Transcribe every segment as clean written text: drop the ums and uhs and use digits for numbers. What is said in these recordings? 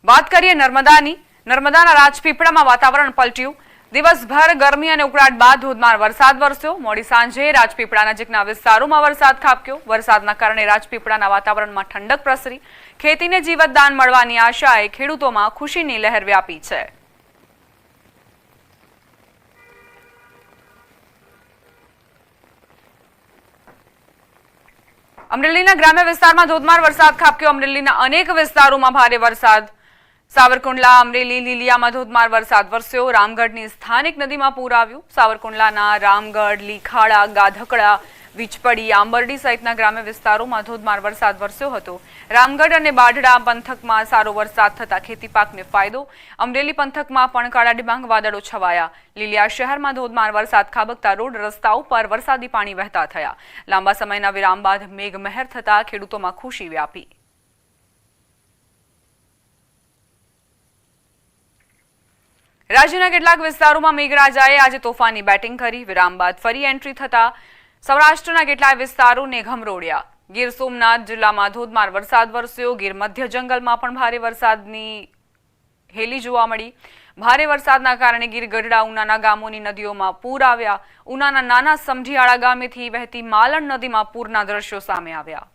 વાત કરીએ નર્મદાની. નર્મદાના રાજપીપળામાં વાતાવરણ પલટ્યું. દિવસભર ગરમી અને ઉકળાટ બાદ ધોધમાર વરસાદ વરસ્યો. મોડી સાંજે રાજપીપળા નજીકના વિસ્તારોમાં વરસાદ ખાબક્યો. વરસાદના કારણે રાજપીપળાના વાતાવરણમાં ઠંડક પ્રસરી. ખેતીને જીવતદાન મળવાની આશાએ ખેડૂતોમાં ખુશીની લહેર વ્યાપી છે. અમરેલીના ગ્રામ્ય વિસ્તારમાં ધોધમાર વરસાદ ખાબક્યો. અમરેલીના અનેક વિસ્તારોમાં ભારે વરસાદ. સાવરકુંડલા, અમરેલી, લીલિયામાં ધોધમાર વરસાદ વરસ્યો. રામગઢની સ્થાનિક નદીમાં પૂર આવ્યું. સાવરકુંડલાના રામગઢ, લીખાડા, ગાધકડા, વીજપડી, આંબરડી સહિતના ગ્રામ્ય વિસ્તારોમાં ધોધમાર વરસાદ વરસ્યો હતો. રામગઢ અને બાઢડા પંથકમાં સારો વરસાદ થતા ખેતી પાકને ફાયદો. અમરેલી પંથકમાં પણ કાળા ડિબાંગ વાદળો છવાયા. લીલિયા શહેરમાં ધોધમાર વરસાદ ખાબકતા રોડ રસ્તાઓ પર વરસાદી પાણી વહેતા થયા. લાંબા સમયના વિરામ બાદ મેઘમહેર થતા ખેડૂતોમાં ખુશી વ્યાપી. રાજ્યના કેટલાક વિસ્તારોમાં મેઘરાજાએ આજે તોફાની બેટિંગ કરી. વિરામ બાદ ફરી એન્ટ્રી થતા સૌરાષ્ટ્રના કેટલાક વિસ્તારોને ઘમરોળ્યા. ગીર સોમનાથ જિલ્લામાં ધોધમાર વરસાદ વરસ્યો. ગીર મધ્ય જંગલમાં પણ ભારે વરસાદની હેલી જોવા મળી. ભારે વરસાદના કારણે ગીર ગઢડા, ઉનાના ગામોની નદીઓમાં પૂર આવ્યા. ઉનાના નાના સમઢિયાળા ગામેથી વહેતી માલણ નદીમાં પૂરના દ્રશ્યો સામે આવ્યા.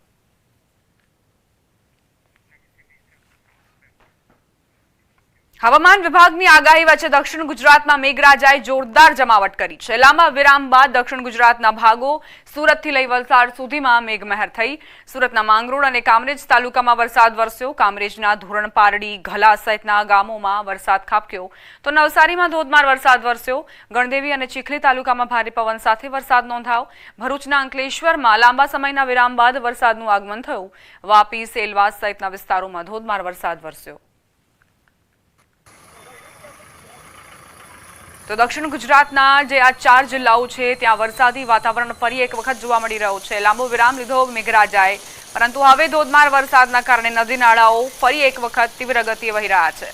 હવામાન વિભાગની આગાહી વચ્ચે દક્ષિણ ગુજરાતમાં મેઘરાજાએ જોરદાર જમાવટ કરી છે. લાંબા વિરામ બાદ દક્ષિણ ગુજરાતના ભાગો સુરતથી લઈ વલસાડ સુધીમાં મેઘમહેર થઈ. સુરતના માંગરોળ અને કામરેજ તાલુકામાં વરસાદ વરસ્યો. કામરેજના ધોરણ, પારડી, ઘલા સહિતના ગામોમાં વરસાદ ખાબક્યો તો નવસારીમાં ધોધમાર વરસાદ વરસ્યો. ગણદેવી અને ચીખલી તાલુકામાં ભારે પવન સાથે વરસાદ નોંધાયો. ભરૂચના અંકલેશ્વરમાં લાંબા સમયના વિરામ બાદ વરસાદનું આગમન થયું. વાપી, સેલવાસ સહિતના વિસ્તારોમાં ધોધમાર વરસાદ વરસ્યો. તો દક્ષિણ ગુજરાતના જે આ 4 જિલ્લાઓ છે ત્યાં વરસાદી વાતાવરણ ફરી એક વખત જોવા મળી રહ્યું છે. લાંબો વિરામ લીધો મેઘરાજાએ, પરંતુ હવે ધોધમાર વરસાદના કારણે નદી નાળાઓ ફરી એક વખત તીવ્ર ગતિએ વહી રહ્યા છે.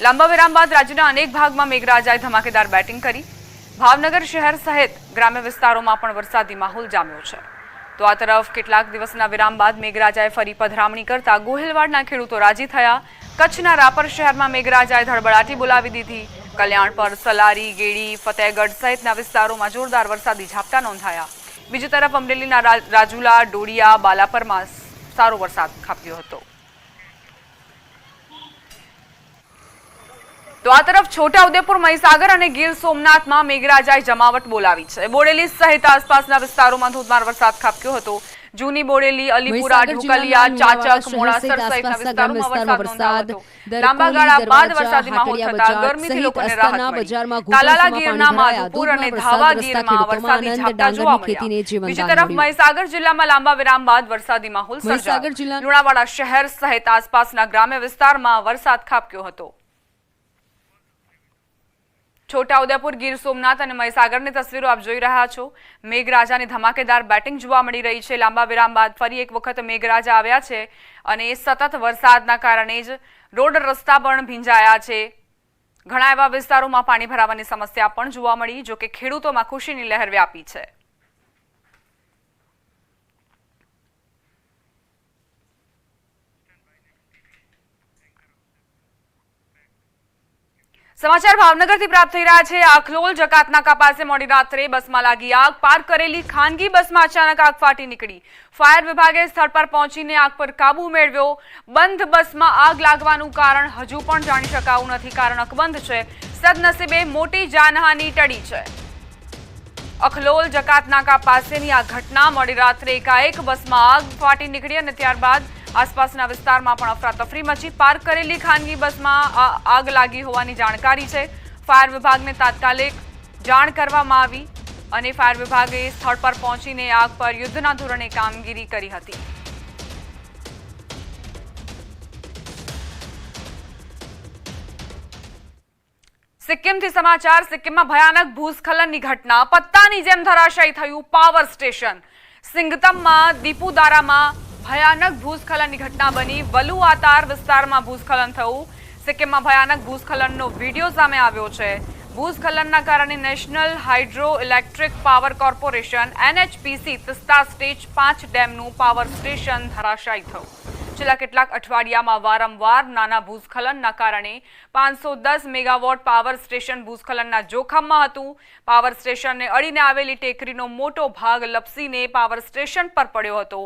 લાંબા વિરામ બાદ રાજ્યના અનેક ભાગમાં મેઘરાજાએ ધમાકેદાર બેટિંગ કરી. ભાવનગર શહેર સહિત ગ્રામ્ય વિસ્તારોમાં પણ વરસાદી માહોલ જામ્યો છે. તો આ તરફ કેટલાક દિવસના વિરામ બાદ મેઘરાજાએ ફરી પધરામણી કરતા ગોહિલવાડના ખેડૂતો રાજી થયા. કચ્છના રાપર શહેરમાં મેઘરાજાએ ધડબડાટી બોલાવી દીધી. કલ્યાણપર, સલારી, ગેડી, ફતેહગઢ સહિતના વિસ્તારોમાં જોરદાર વરસાદી ઝાપટા નોંધાયા. બીજી તરફ અમરેલીના રાજુલા, ડોડિયા, બાલાપરમાં સારો વરસાદ ખાબક્યો હતો. તો આ તરફ છોટાઉદેપુર, મહીસાગર અને ગીર સોમનાથમાં મેઘરાજાએ જમાવટ બોલાવી છે. બોડેલી સહિત આસપાસના વિસ્તારોમાં ધોધમાર વરસાદ ખાબક્યો હતો. જૂની બોડેલી, અલીપુરા, ઢોકલિયા, ચાચક, મોડાસર સહિતના વિસ્તારોમાં વરસાદ નોંધાયો હતો. લાંબા ગાળા બાદ વરસાદી માહોલ થતા ગરમીથી લોકોને રાહત મળી. તાલાલા ગીરના માધુપુર અને ધાવા ગીરમાં વરસાદી ઝાપટા જોવા મળ્યા. બીજી તરફ મહીસાગર જિલ્લામાં લાંબા વિરામ બાદ વરસાદી માહોલ સર્જાયો. લુણાવાડા શહેર સહિત આસપાસના ગ્રામ્ય વિસ્તારમાં વરસાદ ખાબક્યો હતો. છોટાઉદેપુર, ગીર સોમનાથ અને મહીસાગરની તસવીરો આપ જોઈ રહ્યા છો. મેઘરાજાની ધમાકેદાર બેટિંગ જોવા મળી રહી છે. લાંબા વિરામ બાદ ફરી એક વખત મેઘરાજા આવ્યા છે અને સતત વરસાદના કારણે જ રોડ રસ્તા પણ ભીંજાયા છે. ઘણા એવા વિસ્તારોમાં પાણી ભરાવાની સમસ્યા પણ જોવા મળી. જો કે ખેડૂતોમાં ખુશીની લહેર વ્યાપી છે. સમાચાર ભાવનગરથી પ્રાપ્ત થઈ રહ્યા છે. આખલોલ જકાતનાકા પાસે મોડી રાત્રે બસમાં લાગી આગ. પાર્ક કરેલી ખાનગી બસમાં અચાનક આગ ફાટી નીકળી. ફાયર વિભાગે સ્થળ પર પહોંચીને આગ પર કાબુ મેળવ્યો. બંધ બસમાં આગ લાગવાનું કારણ હજુ પણ જાણી શકાયું નથી. કારણ અકબંધ છે. સદનસીબે મોટી જાનહાનિ ટળી છે. અખલોલ જકાતનાકા પાસેની આ ઘટના મોડી રાત્રે એકાએક બસમાં આગ ફાટી નીકળી અને ત્યારબાદ આસપાસના વિસ્તારમાં પણ અફરાતફરી મચી. પાર્ક કરેલી ખાનગી બસમાં આગ લાગી હોવાની જાણકારી છે. ફાયર વિભાગને તાત્કાલિક જાણ કરવામાં આવી અને ફાયર વિભાગે સ્થળ પર પહોંચીને આગ પર યુદ્ધના ધોરણે કામગીરી કરી હતી. સિક્કિમથી સમાચાર. સિક્કિમમાં ભયાનક ભૂસ્ખલનની ઘટના. પત્તાની જેમ ધરાશાયી થયું પાવર સ્ટેશન. સિંગતમમાં દીપુદારામાં ભયાનક ભૂસ્ખલનની ઘટના બની. વલુઆતાર વિસ્તારમાં ભૂસ્ખલન થયું. સિક્કિમમાં ભયાનક ભૂસ્ખલનનો વિડીયો સામે આવ્યો છે. ભૂસ્ખલનના કારણે national hydro electric power corporation NHPC Teesta stage 5 ડેમનું પાવર સ્ટેશન ધરાશાયી થયું. છેલ્લા કેટલાક અઠવાડિયામાં વારંવાર નાના ભૂસ્ખલનના કારણે 510 મેગાવોટ પાવર સ્ટેશન ભૂસ્ખલનના જોખમમાં હતું. પાવર સ્ટેશનને અડીને આવેલી ટેકરીનો મોટો ભાગ લપસીને પાવર સ્ટેશન પર પડ્યો હતો.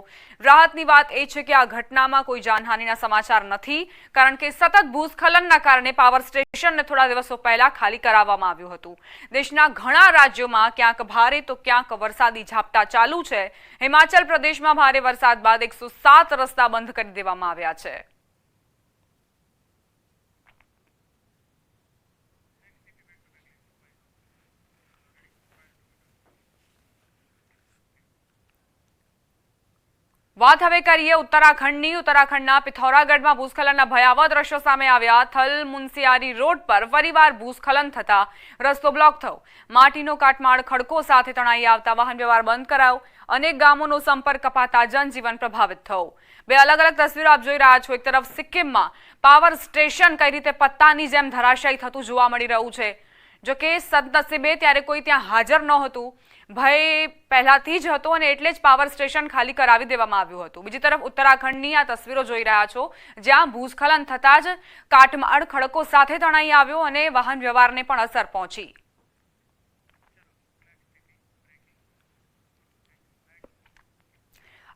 રાહતની વાત એ છે કે આ ઘટનામાં કોઈ જાનહાનિના સમાચાર નથી, કારણ કે સતત ભૂસ્ખલનના કારણે પાવર સ્ટેશનને થોડા દિવસો પહેલા ખાલી કરાવવામાં આવ્યું હતું. દેશના ઘણા રાજ્યોમાં ક્યાંક ભારે તો ક્યાંક વરસાદી ઝાપટા ચાલુ છે. હિમાચલ પ્રદેશમાં ભારે વરસાદ બાદ 107 રસ્તા બંધ કરી દેવામાં આવ્યા છે. વાત હવે કરીએ ઉત્તરાખંડની. ઉત્તરાખંડના પિથૌરાગઢમાં ભૂસ્ખલનના ભયાવહ દ્રશ્યો સામે આવ્યા. થલ મુનસિયારી રોડ પર ફરીવાર ભૂસ્ખલન થતા રસ્તો બ્લોક થયો. માટીનો કાટમાળ ખડકો સાથે તણાઈ આવતા વાહન વ્યવહાર બંધ કરાયો. અનેક ગામોનો સંપર્ક કપાતા જનજીવન પ્રભાવિત થયું. બે અલગ અલગ તસવીરો આપ જોઈ રહ્યા છો. એક તરફ સિક્કિમમાં પાવર સ્ટેશન કઈ રીતે પત્તાની જેમ ધરાશાયી થતું જોવા મળી રહ્યું છે. જોકે સદનસીબે ત્યારે કોઈ ત્યાં હાજર નહોતું. ભય પહેલાથી જ હતો અને એટલે જ પાવર સ્ટેશન ખાલી કરાવી દેવામાં આવ્યું હતું. બીજી તરફ ઉત્તરાખંડની આ તસવીરો જોઈ રહ્યા છો, જ્યાં ભૂસ્ખલન થતા જ કાટમાળ ખડકો સાથે તણાઈ આવ્યો અને વાહન વ્યવહારને પણ અસર પહોંચી.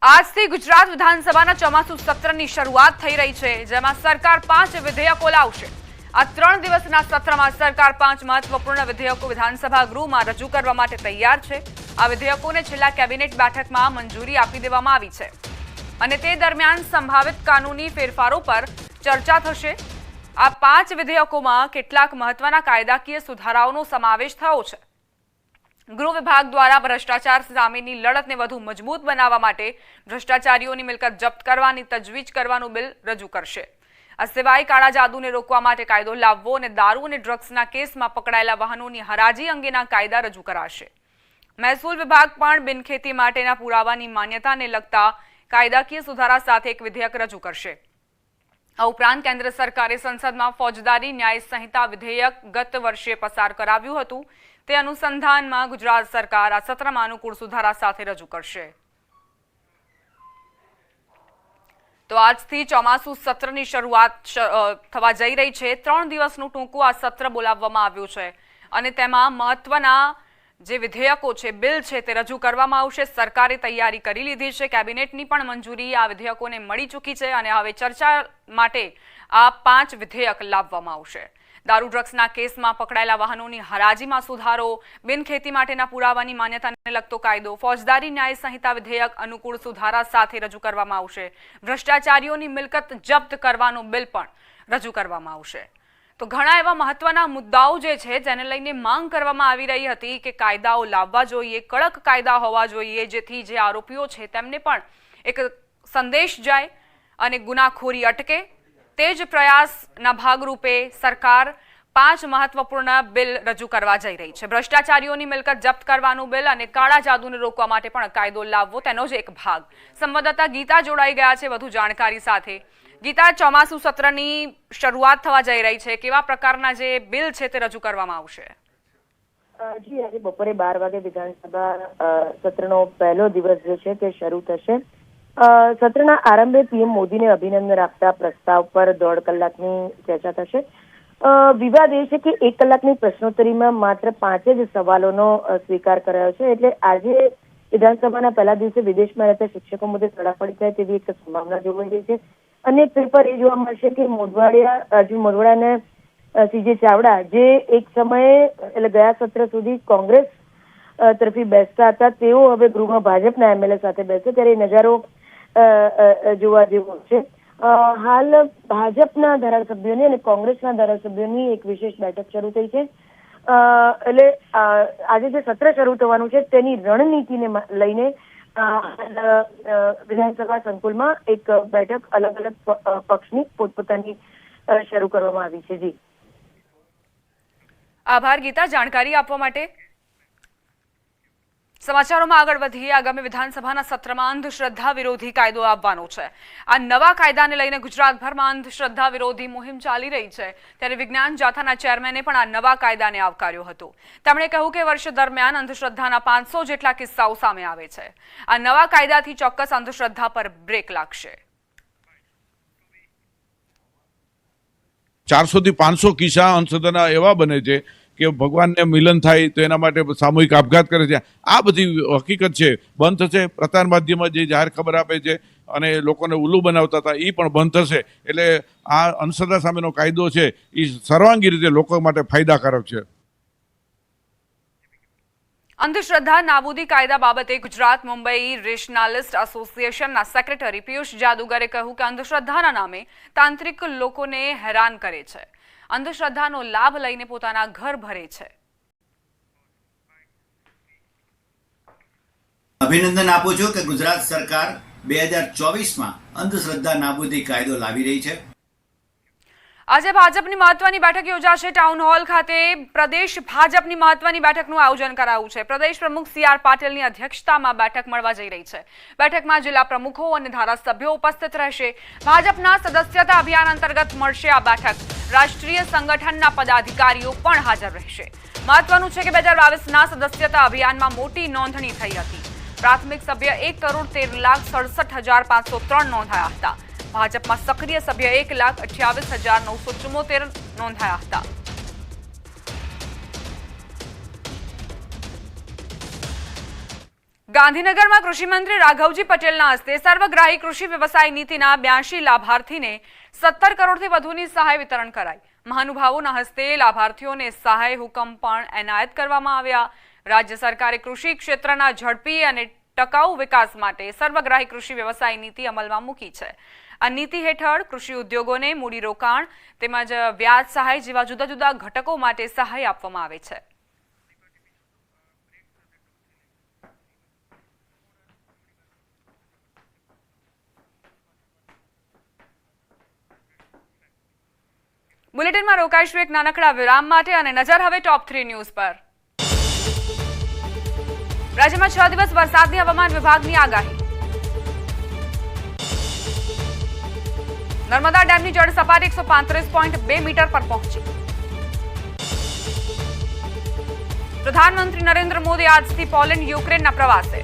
આજથી ગુજરાત વિધાનસભાના ચોમાસુ સત્રની શરૂઆત થઈ રહી છે, જેમાં સરકાર 5 વિધેયકો લાવશે. આ 3 દિવસના સત્રમાં સરકાર 5 મહત્વપૂર્ણ વિધેયકો વિધાનસભા ગૃહમાં રજૂ કરવા માટે તૈયાર છે. આ વિધેયકોને છેલ્લા કેબિનેટ બેઠકમાં મંજૂરી આપી દેવામાં આવી છે અને તે દરમિયાન સંભવિત કાનૂની ફેરફારો પર ચર્ચા થશે. આ 5 વિધેયકોમાં કેટલાક મહત્વના કાયદાકીય સુધારાઓનો સમાવેશ થયો છે. ગૃહ વિભાગ દ્વારા ભ્રષ્ટાચાર સામેની લડતને વધુ મજબૂત બનાવવા માટે ભ્રષ્ટાચારીઓની મિલકત જપ્ત કરવાની તજવીજ કરવાનું બિલ રજૂ કરશે. આ સિવાય કાળા જાદુને રોકવા માટે કાયદો લાવવો અને દારૂ અને ડ્રગ્સના કેસમાં પકડાયેલા વાહનોની હરાજી અંગેના કાયદા રજૂ કરાશે. મહેસૂલ વિભાગ પણ બિનખેતી માટેના પુરાવાની માન્યતાને લગતા કાયદાકીય સુધારા સાથે એક વિધેયક રજૂ કરશે. આ ઉપરાંત કેન્દ્ર સરકારે સંસદમાં ફોજદારી ન્યાય સંહિતા વિધેયક ગત વર્ષે પસાર કરાવ્યું હતું. તે અનુસંધાનમાં ગુજરાત સરકાર આ સત્રમાં અનુકૂળ સુધારા સાથે રજૂ કરશે. તો આજથી ચોમાસુ સત્રની શરૂઆત થવા જઈ રહી છે. 3 દિવસનું ટૂંકું આ સત્ર બોલાવવામાં આવ્યું છે અને તેમાં મહત્વના જે વિધેયકો છે, બિલ છે, તે રજૂ કરવામાં આવશે. સરકારે તૈયારી કરી લીધી છે. કેબિનેટની પણ મંજૂરી આ વિધેયકોને મળી ચૂકી છે અને હવે ચર્ચા માટે આ 5 વિધેયક લાવવામાં આવશે. દારૂ ડ્રગ્સના કેસમાં પકડાયેલા વાહનોની હરાજીમાં સુધારો, બિનખેતી માટેના પુરાવાની માન્યતાને લગતો કાયદો, ફોજદારી ન્યાય સંહિતા વિધેયક અનુકૂળ સુધારા સાથે રજૂ કરવામાં આવશે. ભ્રષ્ટાચારીઓની મિલકત જપ્ત કરવાનું બિલ પણ રજૂ કરવામાં આવશે. તો ઘણા એવા મહત્વના મુદ્દાઓ જે છે જેને લઈને માંગ કરવામાં આવી રહી હતી કે કાયદાઓ લાવવા જોઈએ, કડક કાયદા હોવા જોઈએ, જેથી જે આરોપીઓ છે તેમને પણ એક સંદેશ જાય અને ગુનાખોરી અટકે. તે જ પ્રયાસના ભાગરૂપે સરકાર 5 મહત્વપૂર્ણ બિલ રજૂ કરવા જઈ રહી છે. ભ્રષ્ટાચારીઓની મિલકત જપ્ત કરવાનું બિલ અને કાળા જાદુને રોકવા માટે પણ કાયદો લાવવો, તેનો જ એક ભાગ. સંવાદદાતા ગીતા જોડાઈ ગયા છે વધુ જાણકારી સાથે. ગીતા, ચોમાસુ સત્રની શરૂઆત થવા જઈ રહી છે, કેવા પ્રકારના જે બિલ છે તે રજૂ કરવામાં આવશે? જી, આજે બપોરે 12 વાગે વિધાનસભા સત્રનો પહેલો દિવસ જે છે તે શરૂ થશે. સત્રના આરંભે પીએમ મોદીને અભિનંદન આપતા પ્રસ્તાવ પર 1.5 કલાકની ચર્ચા થશે. વિવાદ એ છે કે 1 કલાકની પ્રશ્નોત્તરીમાં માત્ર 5 જ સવાલોનો સ્વીકાર કરાયો છે. એટલે આજે વિધાનસભાના પહેલા દિવસે વિદેશમાં રહેતા શિક્ષકો મુદ્દે તડાફડી થાય તેવી એક સંભાવના જોવાઈ રહી છે. અને પેપર એ જોવા મળશે કે મોઢવાડિયા અને સીજે ચાવડા, જે એક સમયે એટલે ગયા સત્ર સુધી કોંગ્રેસ તરફી બેસતા હતા, તેઓ હવે ગૃહમાં ભાજપના એમએલએ સાથે બેસે, ત્યારે નજારો જોવા જેવો છે. હાલ ભાજપના ધારાસભ્યોની અને કોંગ્રેસના ધારાસભ્યોની એક વિશેષ બેઠક શરૂ થઈ છે. એટલે આજે જે સત્ર શરૂ થવાનું છે તેની રણનીતિને લઈને વિધાનસભા સંકુલમાં એક બેઠક અલગ અલગ પક્ષની પોતપોતાની શરૂ કરવામાં આવી છે. જી, આભાર ગીતા જાણકારી આપવા માટે. સમાચારોમાં આગળ વધીએ. આગામી વિધાનસભાના સત્રમાં અંધશ્રદ્ધા વિરોધી કાયદો આવવાનો છે. આ નવા કાયદાને લઈને ગુજરાતભરમાં અંધશ્રદ્ધા વિરોધી મુહિમ ચાલી રહી છે, ત્યારે વિજ્ઞાન જાથાના ચેરમેને પણ આ નવા કાયદાને આવકાર્યો હતો. તેમણે કહ્યું કે વર્ષ દરમિયાન અંધશ્રદ્ધાના 500 જેટલા કિસ્સાઓ સામે આવે છે. આ નવા કાયદાથી ચોક્કસ અંધશ્રદ્ધા પર બ્રેક લાગશે. 400 થી 500 કિસ્સા અંધશ્રદ્ધાના એવા બને છે કે ભગવાનને મિલન થાય તો એના માટે સામૂહિક આપઘાત કરે છે. આ બધી હકીકત છે. બંધ થશે. પ્રસાર માધ્યમમાં જે જાહેર ખબર આપે છે અને લોકોને ઉલ્લુ બનાવતા હતા એ પણ બંધ થશે. એટલે આ અંધશ્રદ્ધા સામેનો કાયદો છે એ સર્વાંગી રીતે લોકો માટે ફાયદાકારક છે. અંધશ્રદ્ધા નાબૂદી કાયદા બાબતે ગુજરાત મુંબઈ રેશનાલિસ્ટ એસોસિએશનના સેક્રેટરી પિયુષ જાદુગરે કહ્યું કે અંધશ્રદ્ધાના નામે તાંત્રિક લોકોને હેરાન કરે છે, અંધશ્રદ્ધાનો લાભ લઈને પોતાના ઘર ભરે છે. અભિનંદન આપું છું કે ગુજરાત સરકાર 2024માં અંધશ્રદ્ધા નાબૂદી કાયદો લાવી રહી છે. આજે ભાજપની મહત્વની બેઠક યોજાશે. ટાઉન હોલ ખાતે પ્રદેશ ભાજપની મહત્વની બેઠકનું આયોજન કરાયું છે. પ્રદેશ પ્રમુખ CR પાટીલની અધ્યક્ષતામાં બેઠક મળવા જઈ રહી છે. બેઠકમાં જિલ્લા પ્રમુખો અને ધારાસભ્યો ઉપસ્થિત રહેશે. ભાજપના સદસ્યતા અભિયાન અંતર્ગત મળશે આ બેઠક. રાષ્ટ્રીય સંગઠનના પદાધિકારીઓ પણ હાજર રહેશે. મહત્વનું છે કે 2022ના સદસ્યતા અભિયાનમાં મોટી નોંધણી થઈ હતી. પ્રાથમિક સભ્ય 1,63,67,503 નોંધાયા હતા. ભાજપમાં સક્રિય સભ્ય 1,28,974 નોંધાયા હતા. ગાંધીનગરમાં કૃષિ મંત્રી રાઘવજી પટેલના હસ્તે સર્વગ્રાહી કૃષિ વ્યવસાય નીતિના 82 લાભાર્થીને 17 કરોડથી વધુની સહાય વિતરણ કરાઈ. મહાનુભાવોના હસ્તે લાભાર્થીઓને સહાય હુકમ પણ એનાયત કરવામાં આવ્યા. રાજ્ય સરકારે કૃષિ ક્ષેત્રના ઝડપી અને ટકાઉ વિકાસ માટે સર્વગ્રાહી કૃષિ વ્યવસાય નીતિ અમલમાં મૂકી છે. આ નીતિ હેઠળ કૃષિ ઉદ્યોગોને મૂડીરોકાણ તેમજ વ્યાજ સહાય જેવા જુદા જુદા ઘટકો માટે સહાય આપવામાં આવે છે. બુલેટિનમાં રોકાઈશું એક નાનકડા વિરામ માટે અને નજર હવે ટોપ 3 ન્યૂઝ પર. રાજ્યમાં 6 દિવસ વરસાદની હવામાન વિભાગની આગાહી. નર્મદા ડેમની જળ સપાટી 135.2 મીટર પર પહોંચી. પ્રધાનમંત્રી નરેન્દ્ર મોદી આજથી પોલેન્ડ યુક્રેનના પ્રવાસે.